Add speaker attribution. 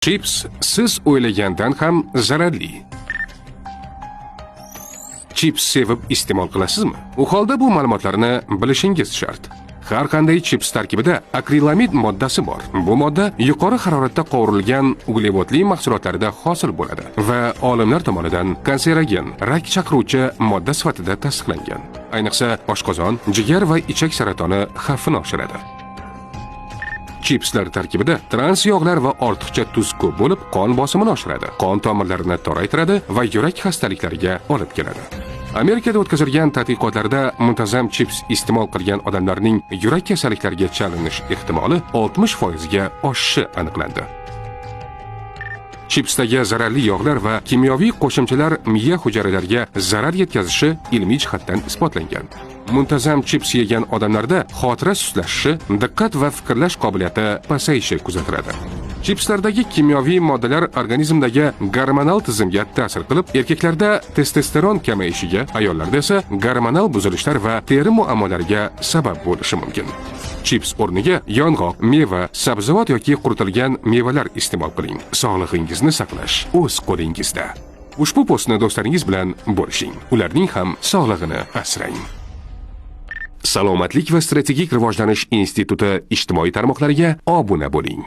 Speaker 1: Chips siz o'ylagandan ham zararli. Chips sevib iste'mol qilasizmi? U holda bu ma'lumotlarni bilishingiz shart. Har qanday chips tarkibida akrilamid moddasi bor. Bu modda yuqori haroratda qovurilgan uglevodli mahsulotlarda hosil bo'ladi va olimlar tomonidan kanserogen, rak chaqiruvchi modda sifatida tasdiqlangan. Ayniqsa, oshqozon, jigar va ichak saratoni xavfini oshiradi. Chipslar tarkibida trans yog'lar va ortiqcha tuz ko'p bo'lib, qon bosimini oshiradi, qon tomirlarini toraytiradi va yurak xastaliklariga olib keladi. Amerikada o'tkazilgan tadqiqotlarda muntazam chips iste'mol qilgan odamlarning yurak kasalliklariga chalinish ehtimoli 60% ga oshishi aniqlandi. Chipsdagi zararli yog'lar va kimyoviy qo'shimchalar miya hujayralariga zarar yetkazishi ilmiy jihatdan isbotlangan. Muntazam chips yegan odamlarda xotira suslashishi, diqqat va fikrlash qobiliyati pasayishi kuzatiladi. Chipslardagi kimyoviy moddalar organizmdagi gormonal tizimga ta'sir qilib, erkaklarda testosteron kamayishiga, ayollarda esa gormonal buzilishlar va teri muammolariga sabab bo'lishi mumkin. Chips o'rniga yong'oq, meva, sabzavot yoki quritilgan mevalar iste'mol qiling. Sog'lig'ingizni saqlash o'z qo'lingizda. Ushbu postni do'stlaringiz bilan bo'lishing. Ularning ham sog'lig'ini asrang. Salomatlik va strategik rivojlanish instituti ijtimoiy tarmoqlariga obuna bo'ling.